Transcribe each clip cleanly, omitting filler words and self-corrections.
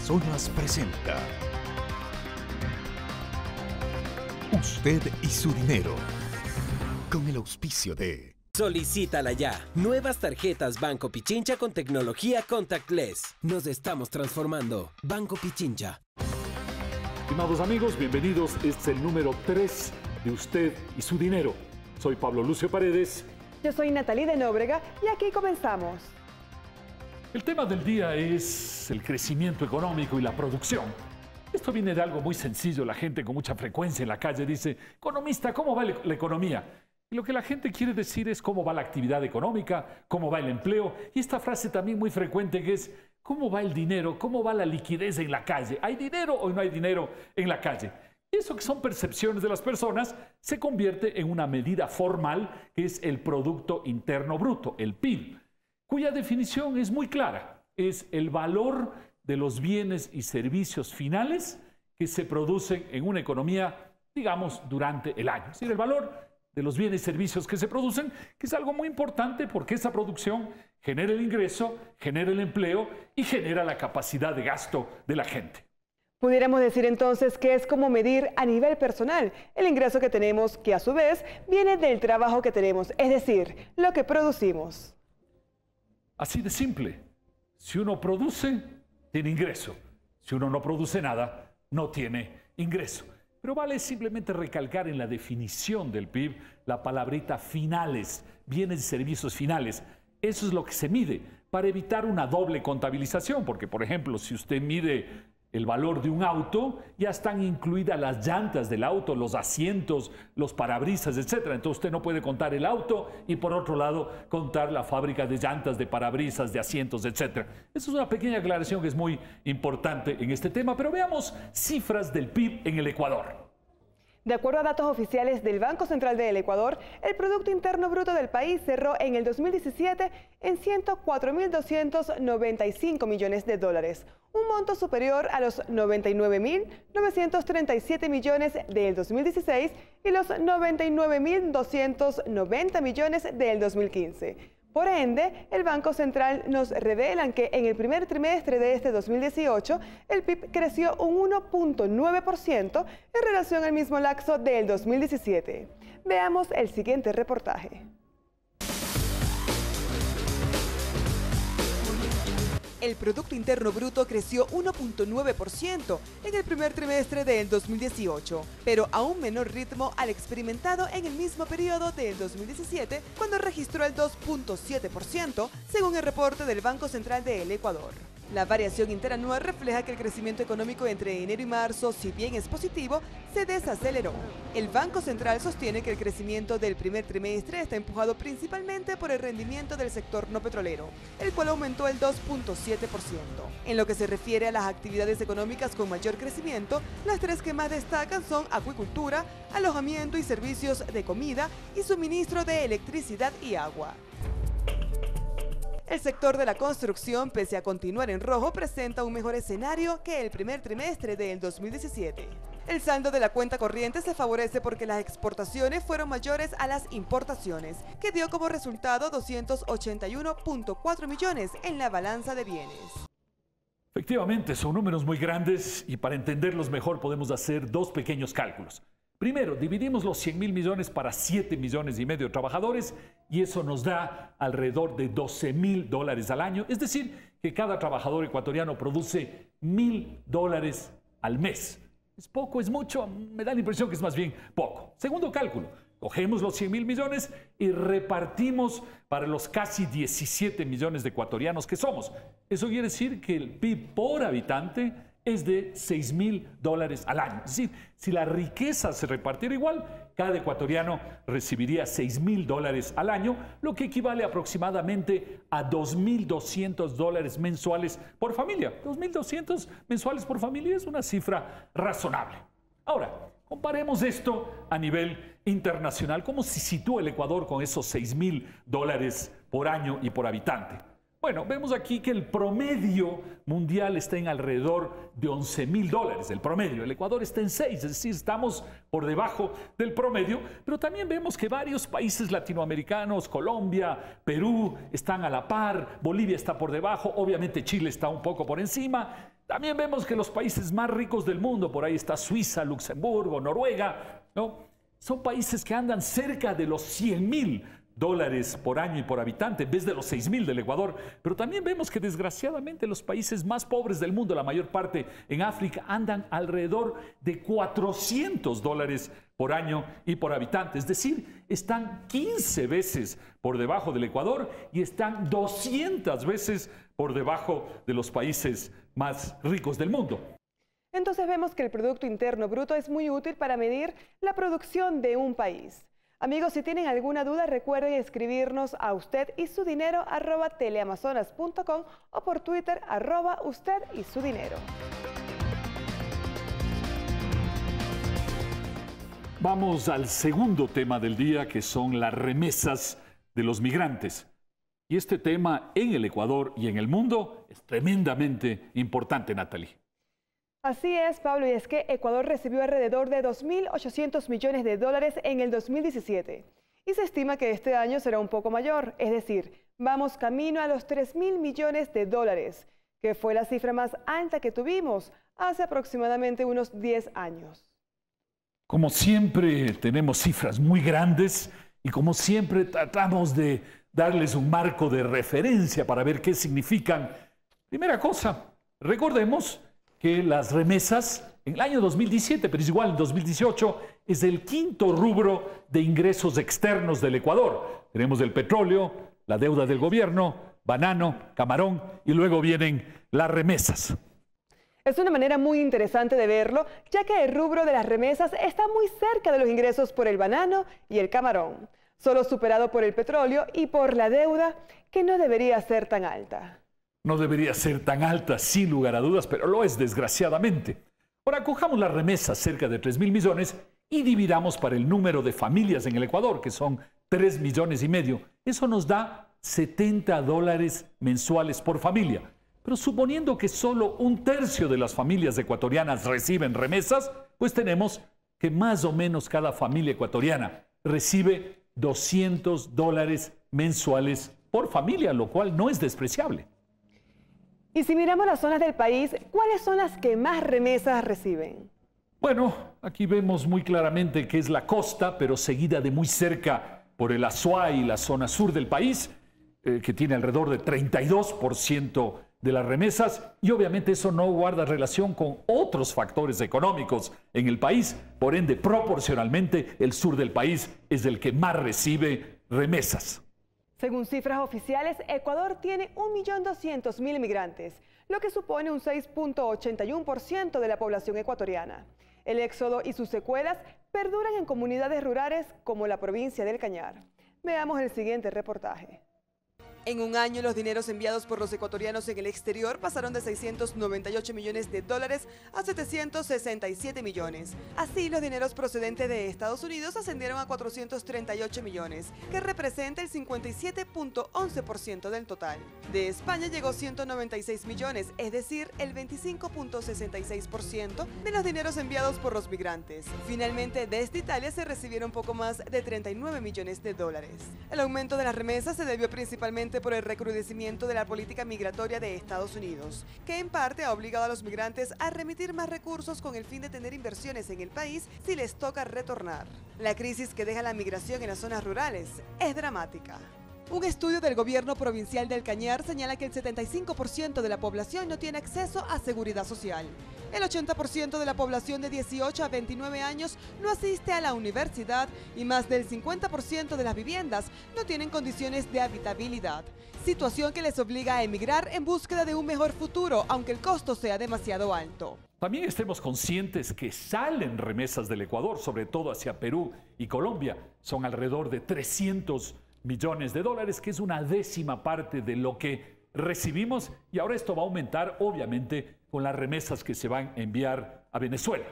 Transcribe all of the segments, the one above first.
Amazonas presenta Usted y su dinero, con el auspicio de... Solicítala ya. Nuevas tarjetas Banco Pichincha con tecnología contactless. Nos estamos transformando. Banco Pichincha. Estimados amigos, bienvenidos. Este es el número 3 de Usted y su dinero. Soy Pablo Lucio Paredes. Yo soy Natalie de Nóbrega y aquí comenzamos. El tema del día es el crecimiento económico y la producción. Esto viene de algo muy sencillo. La gente con mucha frecuencia en la calle dice: economista, ¿cómo va la economía? Y lo que la gente quiere decir es cómo va la actividad económica, cómo va el empleo. Y esta frase también muy frecuente que es: ¿cómo va el dinero? ¿Cómo va la liquidez en la calle? ¿Hay dinero o no hay dinero en la calle? Eso que son percepciones de las personas se convierte en una medida formal que es el Producto Interno Bruto, el PIB, cuya definición es muy clara. Es el valor de los bienes y servicios finales que se producen en una economía, digamos, durante el año. Es decir, el valor de los bienes y servicios que se producen, que es algo muy importante porque esa producción genera el ingreso, genera el empleo y genera la capacidad de gasto de la gente. Pudiéramos decir entonces que es como medir a nivel personal el ingreso que tenemos, que a su vez viene del trabajo que tenemos, es decir, lo que producimos. Así de simple. Si uno produce, tiene ingreso. Si uno no produce nada, no tiene ingreso. Pero vale simplemente recalcar en la definición del PIB la palabrita finales, bienes y servicios finales. Eso es lo que se mide para evitar una doble contabilización, porque, por ejemplo, si usted mide el valor de un auto, ya están incluidas las llantas del auto, los asientos, los parabrisas, etc. Entonces usted no puede contar el auto y por otro lado contar la fábrica de llantas, de parabrisas, de asientos, etc. Esa es una pequeña aclaración que es muy importante en este tema, pero veamos cifras del PIB en el Ecuador. De acuerdo a datos oficiales del Banco Central del Ecuador, el Producto Interno Bruto del país cerró en el 2017 en 104.295 millones de dólares, un monto superior a los 99.937 millones del 2016 y los 99.290 millones del 2015. Por ende, el Banco Central nos revela que en el primer trimestre de este 2018, el PIB creció un 1.9% en relación al mismo lapso del 2017. Veamos el siguiente reportaje. El Producto Interno Bruto creció 1.9% en el primer trimestre del 2018, pero a un menor ritmo al experimentado en el mismo periodo del 2017, cuando registró el 2.7%, según el reporte del Banco Central del Ecuador. La variación interanual refleja que el crecimiento económico entre enero y marzo, si bien es positivo, se desaceleró. El Banco Central sostiene que el crecimiento del primer trimestre está empujado principalmente por el rendimiento del sector no petrolero, el cual aumentó el 2.7%. En lo que se refiere a las actividades económicas con mayor crecimiento, las tres que más destacan son acuicultura, alojamiento y servicios de comida y suministro de electricidad y agua. El sector de la construcción, pese a continuar en rojo, presenta un mejor escenario que el primer trimestre del 2017. El saldo de la cuenta corriente se favorece porque las exportaciones fueron mayores a las importaciones, que dio como resultado 281.4 millones en la balanza de bienes. Efectivamente, son números muy grandes y para entenderlos mejor podemos hacer dos pequeños cálculos. Primero, dividimos los 100.000 millones para 7,5 millones de trabajadores y eso nos da alrededor de $12.000 al año. Es decir, que cada trabajador ecuatoriano produce $1.000 al mes. ¿Es poco? ¿Es mucho? Me da la impresión que es más bien poco. Segundo cálculo, cogemos los 100.000 millones y repartimos para los casi 17 millones de ecuatorianos que somos. Eso quiere decir que el PIB por habitante es de $6.000 al año. Es decir, si la riqueza se repartiera igual, cada ecuatoriano recibiría $6.000 al año, lo que equivale aproximadamente a $2.200 mensuales por familia. 2.200 mensuales por familia es una cifra razonable. Ahora, comparemos esto a nivel internacional. ¿Cómo se sitúa el Ecuador con esos $6.000 por año y por habitante? Bueno, vemos aquí que el promedio mundial está en alrededor de $11.000, el promedio. El Ecuador está en 6, es decir, estamos por debajo del promedio, pero también vemos que varios países latinoamericanos, Colombia, Perú, están a la par, Bolivia está por debajo, obviamente Chile está un poco por encima. También vemos que los países más ricos del mundo, por ahí está Suiza, Luxemburgo, Noruega, ¿no? Son países que andan cerca de los $100,000 por año y por habitante, en vez de los 6,000 del Ecuador. Pero también vemos que desgraciadamente los países más pobres del mundo, la mayor parte en África, andan alrededor de $400 por año y por habitante. Es decir, están 15 veces por debajo del Ecuador y están 200 veces por debajo de los países más ricos del mundo. Entonces vemos que el Producto Interno Bruto es muy útil para medir la producción de un país. Amigos, si tienen alguna duda, recuerden escribirnos a ustedySuDinero@teleamazonas.com o por Twitter @ustedySuDinero. Vamos al segundo tema del día, que son las remesas de los migrantes. Y este tema en el Ecuador y en el mundo es tremendamente importante, Natalie. Así es, Pablo, y es que Ecuador recibió alrededor de 2.800 millones de dólares en el 2017 y se estima que este año será un poco mayor, es decir, vamos camino a los 3.000 millones de dólares, que fue la cifra más alta que tuvimos hace aproximadamente unos 10 años. Como siempre tenemos cifras muy grandes y como siempre tratamos de darles un marco de referencia para ver qué significan. Primera cosa, recordemos que las remesas en el año 2017, pero es igual en 2018, es el quinto rubro de ingresos externos del Ecuador. Tenemos el petróleo, la deuda del gobierno, banano, camarón y luego vienen las remesas. Es una manera muy interesante de verlo, ya que el rubro de las remesas está muy cerca de los ingresos por el banano y el camarón, solo superado por el petróleo y por la deuda, que no debería ser tan alta. No debería ser tan alta, sin lugar a dudas, pero lo es desgraciadamente. Ahora, cojamos las remesas, cerca de 3.000 millones, y dividamos para el número de familias en el Ecuador, que son 3,5 millones. Eso nos da $70 mensuales por familia. Pero suponiendo que solo 1/3 de las familias ecuatorianas reciben remesas, pues tenemos que más o menos cada familia ecuatoriana recibe $200 mensuales por familia, lo cual no es despreciable. Y si miramos las zonas del país, ¿cuáles son las que más remesas reciben? Bueno, aquí vemos muy claramente que es la costa, pero seguida de muy cerca por el Azuay y la zona sur del país, que tiene alrededor de 32% de las remesas, y obviamente eso no guarda relación con otros factores económicos en el país. Por ende, proporcionalmente, el sur del país es el que más recibe remesas. Según cifras oficiales, Ecuador tiene 1.200.000 migrantes, lo que supone un 6.81% de la población ecuatoriana. El éxodo y sus secuelas perduran en comunidades rurales como la provincia del Cañar. Veamos el siguiente reportaje. En un año, los dineros enviados por los ecuatorianos en el exterior pasaron de 698 millones de dólares a 767 millones. Así, los dineros procedentes de Estados Unidos ascendieron a 438 millones, que representa el 57.11% del total. De España llegó 196 millones, es decir, el 25.66% de los dineros enviados por los migrantes. Finalmente, desde Italia se recibieron poco más de 39 millones de dólares. El aumento de las remesas se debió principalmente por el recrudecimiento de la política migratoria de Estados Unidos, que en parte ha obligado a los migrantes a remitir más recursos con el fin de tener inversiones en el país si les toca retornar. La crisis que deja la migración en las zonas rurales es dramática. Un estudio del gobierno provincial del Cañar señala que el 75% de la población no tiene acceso a seguridad social. El 80% de la población de 18 a 29 años no asiste a la universidad y más del 50% de las viviendas no tienen condiciones de habitabilidad. Situación que les obliga a emigrar en búsqueda de un mejor futuro, aunque el costo sea demasiado alto. También estemos conscientes que salen remesas del Ecuador, sobre todo hacia Perú y Colombia. Son alrededor de 300 millones de dólares, que es una 10ª parte de lo que recibimos, y ahora esto va a aumentar obviamente con las remesas que se van a enviar a Venezuela.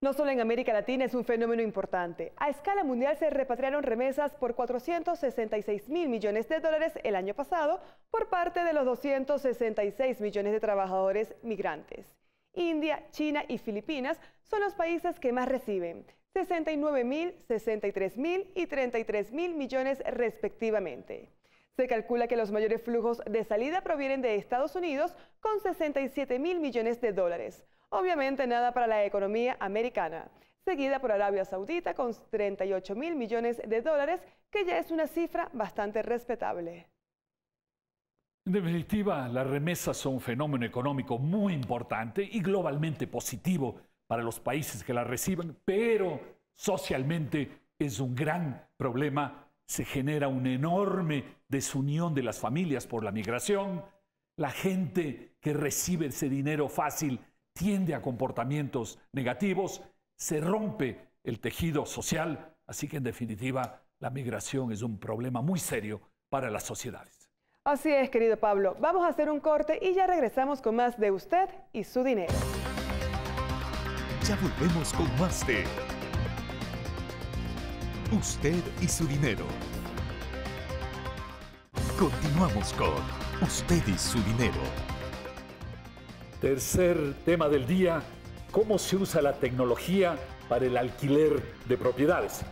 No solo en América Latina es un fenómeno importante. A escala mundial se repatriaron remesas por 466.000 millones de dólares el año pasado por parte de los 266 millones de trabajadores migrantes. India, China y Filipinas son los países que más reciben, 69.000, 63.000 y 33.000 millones respectivamente. Se calcula que los mayores flujos de salida provienen de Estados Unidos con 67.000 millones de dólares. Obviamente nada para la economía americana, seguida por Arabia Saudita con 38.000 millones de dólares, que ya es una cifra bastante respetable. En definitiva, las remesas son un fenómeno económico muy importante y globalmente positivo para los países que las reciben, pero socialmente es un gran problema. Se genera una enorme desunión de las familias por la migración. La gente que recibe ese dinero fácil tiende a comportamientos negativos, se rompe el tejido social, así que en definitiva la migración es un problema muy serio para las sociedades. Así es, querido Pablo. Vamos a hacer un corte y ya regresamos con más de usted y su dinero. Ya volvemos con más de Usted y su dinero. Continuamos con Usted y su dinero. Tercer tema del día, ¿cómo se usa la tecnología para el alquiler de propiedades?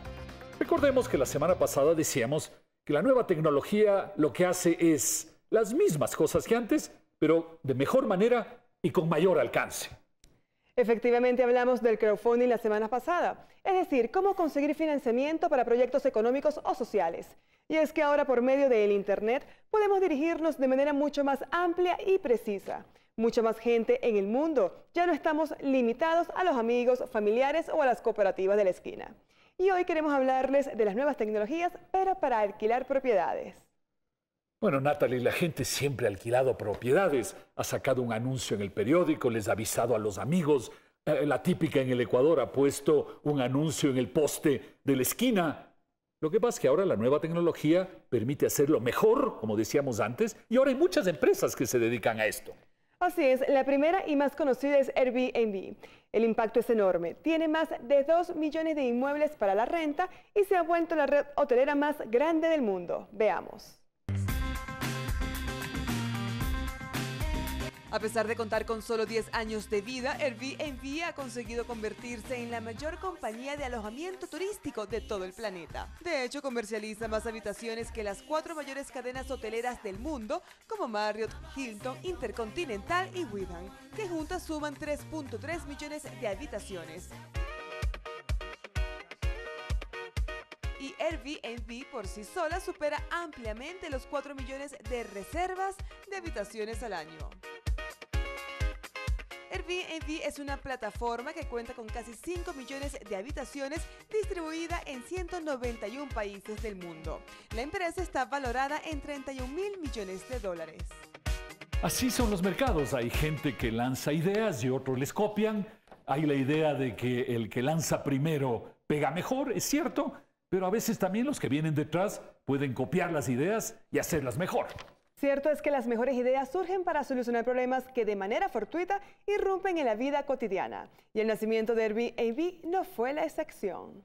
Recordemos que la semana pasada decíamos que la nueva tecnología lo que hace es las mismas cosas que antes, pero de mejor manera y con mayor alcance. Efectivamente hablamos del crowdfunding la semana pasada, es decir, cómo conseguir financiamiento para proyectos económicos o sociales. Y es que ahora por medio del Internet podemos dirigirnos de manera mucho más amplia y precisa. Mucha más gente en el mundo. Ya no estamos limitados a los amigos, familiares o a las cooperativas de la esquina. Y hoy queremos hablarles de las nuevas tecnologías, pero para alquilar propiedades. Bueno, Natalie, la gente siempre ha alquilado propiedades. Ha sacado un anuncio en el periódico, les ha avisado a los amigos. La típica en el Ecuador ha puesto un anuncio en el poste de la esquina. Lo que pasa es que ahora la nueva tecnología permite hacerlo mejor, como decíamos antes, y ahora hay muchas empresas que se dedican a esto. Así es, la primera y más conocida es Airbnb. El impacto es enorme. Tiene más de 2 millones de inmuebles para la renta y se ha vuelto la red hotelera más grande del mundo. Veamos. A pesar de contar con solo 10 años de vida, Airbnb ha conseguido convertirse en la mayor compañía de alojamiento turístico de todo el planeta. De hecho, comercializa más habitaciones que las 4 mayores cadenas hoteleras del mundo, como Marriott, Hilton, Intercontinental y Wyndham, que juntas suman 3.3 millones de habitaciones. Y Airbnb por sí sola supera ampliamente los 4 millones de reservas de habitaciones al año. Airbnb es una plataforma que cuenta con casi 5 millones de habitaciones distribuida en 191 países del mundo. La empresa está valorada en 31.000 millones de dólares. Así son los mercados. Hay gente que lanza ideas y otros les copian. Hay la idea de que el que lanza primero pega mejor, es cierto, pero a veces también los que vienen detrás pueden copiar las ideas y hacerlas mejor. Cierto es que las mejores ideas surgen para solucionar problemas que de manera fortuita irrumpen en la vida cotidiana. Y el nacimiento de Airbnb no fue la excepción.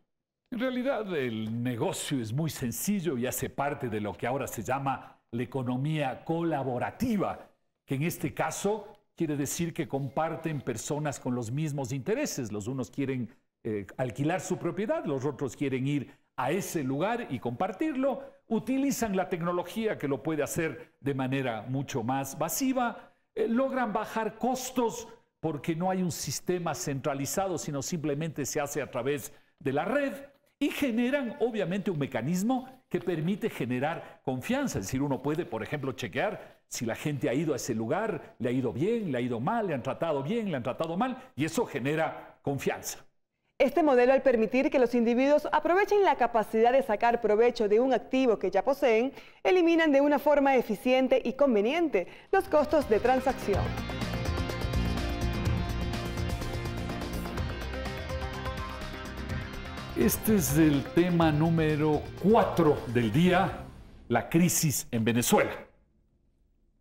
En realidad, el negocio es muy sencillo y hace parte de lo que ahora se llama la economía colaborativa, que en este caso quiere decir que comparten personas con los mismos intereses. Los unos quieren alquilar su propiedad, los otros quieren ir a ese lugar y compartirlo. Utilizan la tecnología que lo puede hacer de manera mucho más masiva, logran bajar costos porque no hay un sistema centralizado, sino simplemente se hace a través de la red y generan obviamente un mecanismo que permite generar confianza. Es decir, uno puede, por ejemplo, chequear si la gente ha ido a ese lugar, le ha ido bien, le ha ido mal, le han tratado bien, le han tratado mal, y eso genera confianza. Este modelo, al permitir que los individuos aprovechen la capacidad de sacar provecho de un activo que ya poseen, eliminan de una forma eficiente y conveniente los costos de transacción. Este es el tema número 4 del día, la crisis en Venezuela.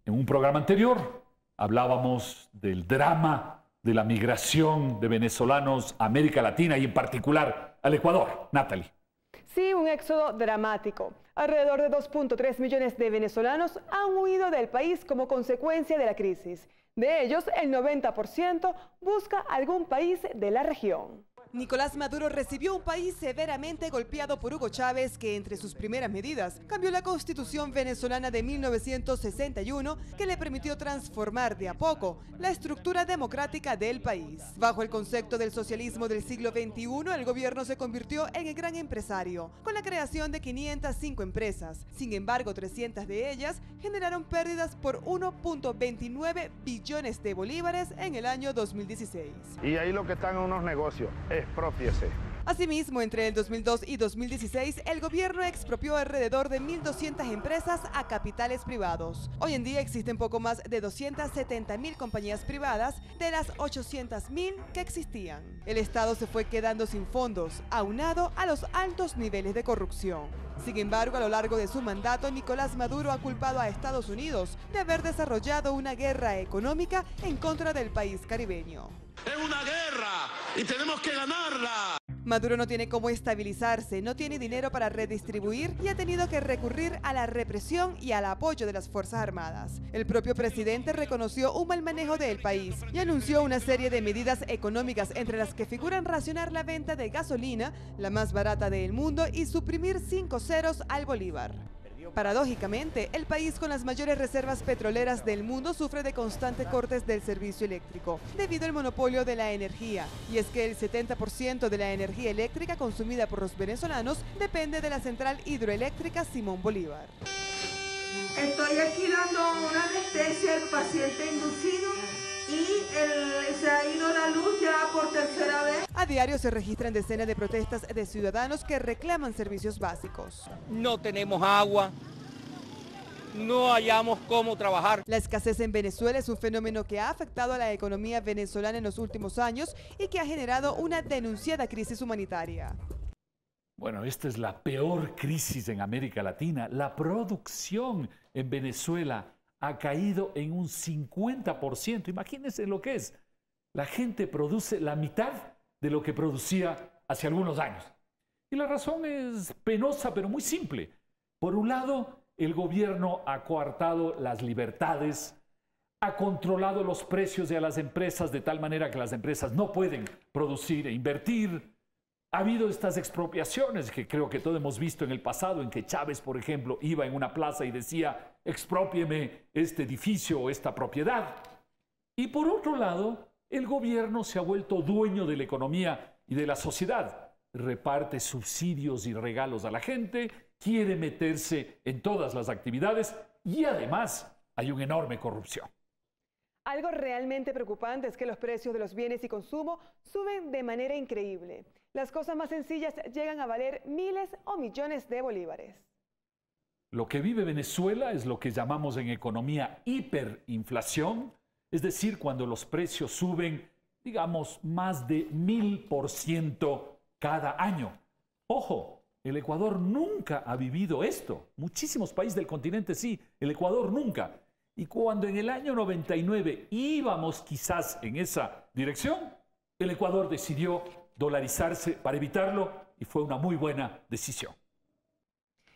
En un programa anterior hablábamos del drama de la migración de venezolanos a América Latina y en particular al Ecuador. Natalie. Sí, un éxodo dramático. Alrededor de 2.3 millones de venezolanos han huido del país como consecuencia de la crisis. De ellos, el 90% busca algún país de la región. Nicolás Maduro recibió un país severamente golpeado por Hugo Chávez, que entre sus primeras medidas cambió la constitución venezolana de 1961, que le permitió transformar de a poco la estructura democrática del país. Bajo el concepto del socialismo del siglo XXI, el gobierno se convirtió en el gran empresario, con la creación de 505 empresas. Sin embargo, 300 de ellas generaron pérdidas por 1.29 billones de bolívares en el año 2016. Y ahí lo que están en unos negocios, exprópiese. Asimismo, entre el 2002 y 2016, el gobierno expropió alrededor de 1.200 empresas a capitales privados. Hoy en día existen poco más de 270.000 compañías privadas de las 800.000 que existían. El Estado se fue quedando sin fondos, aunado a los altos niveles de corrupción. Sin embargo, a lo largo de su mandato, Nicolás Maduro ha culpado a Estados Unidos de haber desarrollado una guerra económica en contra del país caribeño. Es una guerra y tenemos que ganarla. Maduro no tiene cómo estabilizarse, no tiene dinero para redistribuir y ha tenido que recurrir a la represión y al apoyo de las Fuerzas Armadas. El propio presidente reconoció un mal manejo del país y anunció una serie de medidas económicas, entre las que figuran racionar la venta de gasolina, la más barata del mundo, y suprimir 5 ceros al bolívar. Paradójicamente, el país con las mayores reservas petroleras del mundo sufre de constantes cortes del servicio eléctrico debido al monopolio de la energía. Y es que el 70% de la energía eléctrica consumida por los venezolanos depende de la central hidroeléctrica Simón Bolívar. Estoy aquí dando una anestesia al paciente inducido y se ha ido la luz ya por tercera vez. A diario se registran decenas de protestas de ciudadanos que reclaman servicios básicos. No tenemos agua, no hallamos cómo trabajar. La escasez en Venezuela es un fenómeno que ha afectado a la economía venezolana en los últimos años y que ha generado una denunciada crisis humanitaria. Bueno, esta es la peor crisis en América Latina. La producción en Venezuela ha caído en un 50%. Imagínense lo que es. La gente produce la mitad de lo que producía hace algunos años. Y la razón es penosa, pero muy simple. Por un lado, el gobierno ha coartado las libertades, ha controlado los precios de las empresas de tal manera que las empresas no pueden producir e invertir. Ha habido estas expropiaciones que creo que todos hemos visto en el pasado, en que Chávez, por ejemplo, iba en una plaza y decía, exprópieme este edificio o esta propiedad. Y por otro lado, el gobierno se ha vuelto dueño de la economía y de la sociedad. Reparte subsidios y regalos a la gente, quiere meterse en todas las actividades y además hay una enorme corrupción. Algo realmente preocupante es que los precios de los bienes y consumo suben de manera increíble. Las cosas más sencillas llegan a valer miles o millones de bolívares. Lo que vive Venezuela es lo que llamamos en economía hiperinflación, es decir, cuando los precios suben, digamos, más de 1000% cada año. Ojo, el Ecuador nunca ha vivido esto. Muchísimos países del continente sí, el Ecuador nunca. Y cuando en el año 99 íbamos quizás en esa dirección, el Ecuador decidió dolarizarse para evitarlo y fue una muy buena decisión.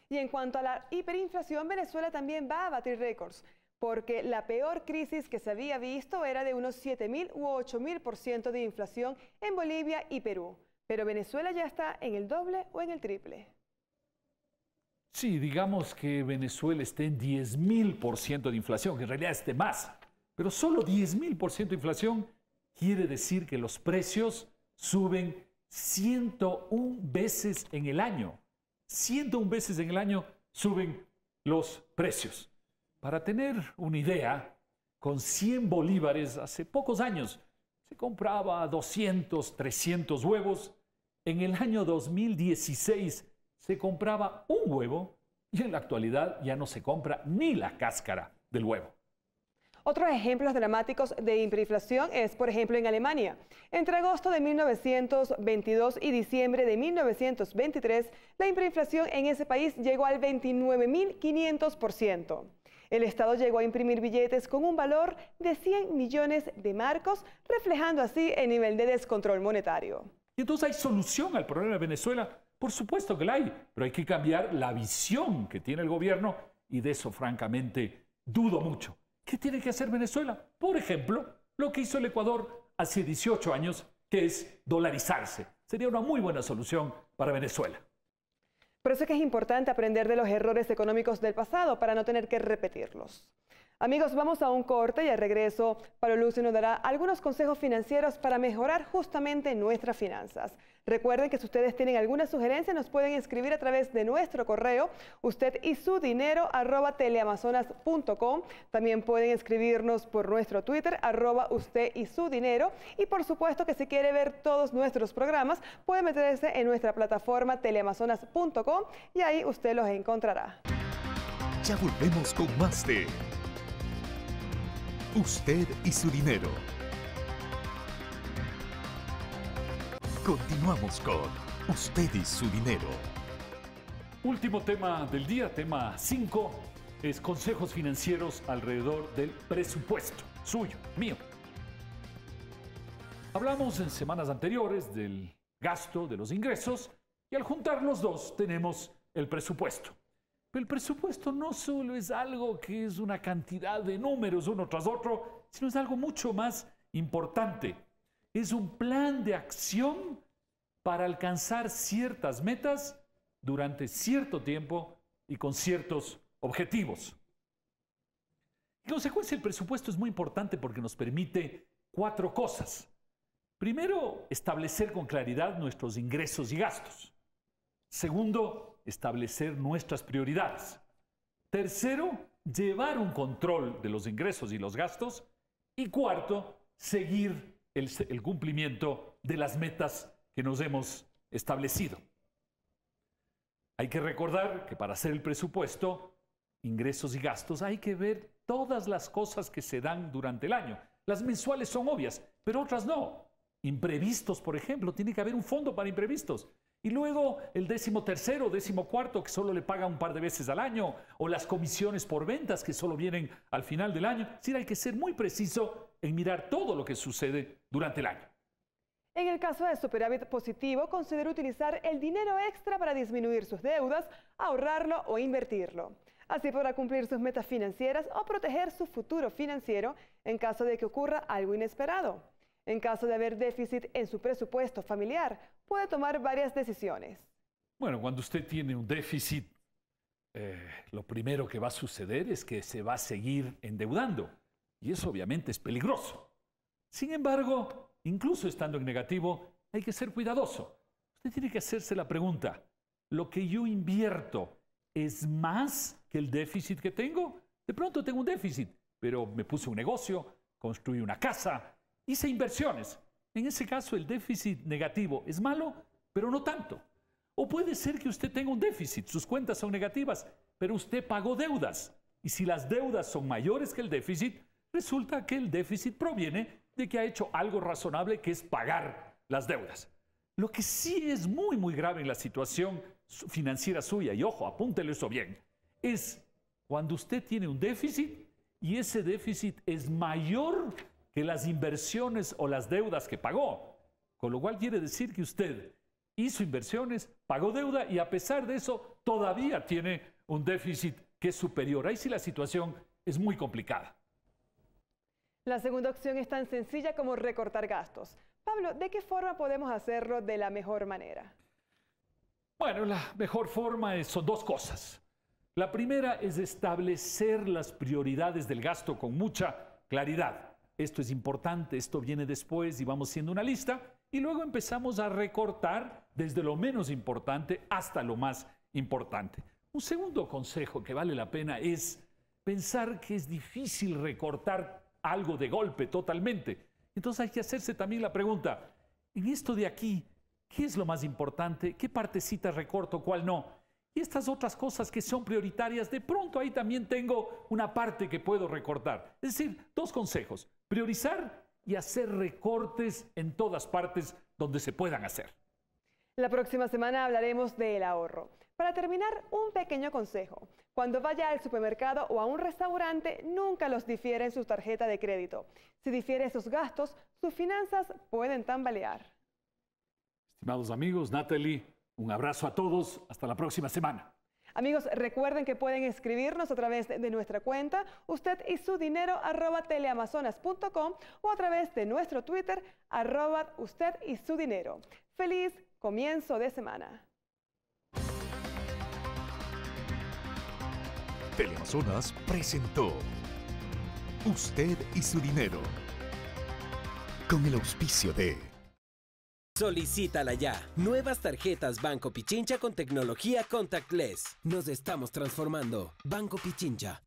Y en cuanto a la hiperinflación, Venezuela también va a batir récords, porque la peor crisis que se había visto era de unos 7.000 u 8.000% de inflación en Bolivia y Perú. Pero Venezuela ya está en el doble o en el triple. Sí, digamos que Venezuela esté en 10.000% de inflación, que en realidad esté más. Pero solo 10.000% de inflación quiere decir que los precios suben 101 veces en el año. 101 veces en el año suben los precios. Para tener una idea, con 100 bolívares hace pocos años se compraba 200, 300 huevos. En el año 2016 se compraba un huevo y en la actualidad ya no se compra ni la cáscara del huevo. Otros ejemplos dramáticos de hiperinflación es, por ejemplo, en Alemania. Entre agosto de 1922 y diciembre de 1923, la hiperinflación en ese país llegó al 29.500%. El Estado llegó a imprimir billetes con un valor de 100 millones de marcos, reflejando así el nivel de descontrol monetario. Y entonces hay solución al problema de Venezuela. Por supuesto que la hay, pero hay que cambiar la visión que tiene el gobierno y de eso francamente dudo mucho. ¿Qué tiene que hacer Venezuela? Por ejemplo, lo que hizo el Ecuador hace 18 años, que es dolarizarse. sería una muy buena solución para Venezuela. Por eso es que es importante aprender de los errores económicos del pasado para no tener que repetirlos. Amigos, vamos a un corte y al regreso, Pablo Lucio nos dará algunos consejos financieros para mejorar justamente nuestras finanzas. Recuerden que si ustedes tienen alguna sugerencia, nos pueden escribir a través de nuestro correo, ustedysudinero@teleamazonas.com. También pueden escribirnos por nuestro Twitter, @ustedysudinero. Y por supuesto que si quiere ver todos nuestros programas, puede meterse en nuestra plataforma teleamazonas.com y ahí usted los encontrará. Ya volvemos con más de Usted y su dinero. Continuamos con Usted y su dinero. Último tema del día, tema 5, es consejos financieros alrededor del presupuesto, suyo, mío. Hablamos en semanas anteriores del gasto, de los ingresos, y al juntar los dos tenemos el presupuesto. Pero el presupuesto no solo es algo que es una cantidad de números uno tras otro, sino es algo mucho más importante. Es un plan de acción para alcanzar ciertas metas durante cierto tiempo y con ciertos objetivos. En consecuencia, el presupuesto es muy importante porque nos permite 4 cosas. Primero, establecer con claridad nuestros ingresos y gastos. Segundo, establecer nuestras prioridades. Tercero, llevar un control de los ingresos y los gastos. Y cuarto, seguir el cumplimiento de las metas que nos hemos establecido. Hay que recordar que para hacer el presupuesto, ingresos y gastos, hay que ver todas las cosas que se dan durante el año. Las mensuales son obvias, pero otras no. Imprevistos, por ejemplo, tiene que haber un fondo para imprevistos. Y luego el 13º, 14º, que solo le paga un par de veces al año, o las comisiones por ventas que solo vienen al final del año. Es decir, hay que ser muy preciso en mirar todo lo que sucede durante el año. En el caso de superávit positivo, considere utilizar el dinero extra para disminuir sus deudas, ahorrarlo o invertirlo. Así podrá cumplir sus metas financieras o proteger su futuro financiero en caso de que ocurra algo inesperado. En caso de haber déficit en su presupuesto familiar, puede tomar varias decisiones. Bueno, cuando usted tiene un déficit, lo primero que va a suceder es que se va a seguir endeudando. Y eso obviamente es peligroso. Sin embargo, incluso estando en negativo, hay que ser cuidadoso. Usted tiene que hacerse la pregunta, ¿lo que yo invierto es más que el déficit que tengo? De pronto tengo un déficit, pero me puse un negocio, construí una casa, hice inversiones. En ese caso, el déficit negativo es malo, pero no tanto. O puede ser que usted tenga un déficit, sus cuentas son negativas, pero usted pagó deudas. Y si las deudas son mayores que el déficit, resulta que el déficit proviene de que ha hecho algo razonable, que es pagar las deudas. Lo que sí es muy, muy grave en la situación financiera suya, y ojo, apúntele eso bien, es cuando usted tiene un déficit y ese déficit es mayor que las inversiones o las deudas que pagó. Con lo cual quiere decir que usted hizo inversiones, pagó deuda y a pesar de eso todavía tiene un déficit que es superior. Ahí sí la situación es muy complicada. La segunda opción es tan sencilla como recortar gastos. Pablo, ¿de qué forma podemos hacerlo de la mejor manera? Bueno, la mejor forma son 2 cosas. La primera es establecer las prioridades del gasto con mucha claridad. Esto es importante, esto viene después y vamos haciendo una lista y luego empezamos a recortar desde lo menos importante hasta lo más importante. Un segundo consejo que vale la pena es pensar que es difícil recortar algo de golpe totalmente. Entonces hay que hacerse también la pregunta, en esto de aquí, ¿qué es lo más importante? ¿Qué partecita recorto, cuál no? Y estas otras cosas que son prioritarias, de pronto ahí también tengo una parte que puedo recortar. Es decir, 2 consejos, priorizar y hacer recortes en todas partes donde se puedan hacer. La próxima semana hablaremos del ahorro. Para terminar, un pequeño consejo. Cuando vaya al supermercado o a un restaurante, nunca los difiera en su tarjeta de crédito. Si difiere esos gastos, sus finanzas pueden tambalear. Estimados amigos, Natalie, un abrazo a todos. Hasta la próxima semana. Amigos, recuerden que pueden escribirnos a través de nuestra cuenta ustedysudinero@teleamazonas.com o a través de nuestro Twitter @ustedysudinero. ¡Feliz comienzo de semana! Teleamazonas presentó Usted y su dinero, con el auspicio de... Solicítala ya. Nuevas tarjetas Banco Pichincha con tecnología contactless. Nos estamos transformando. Banco Pichincha.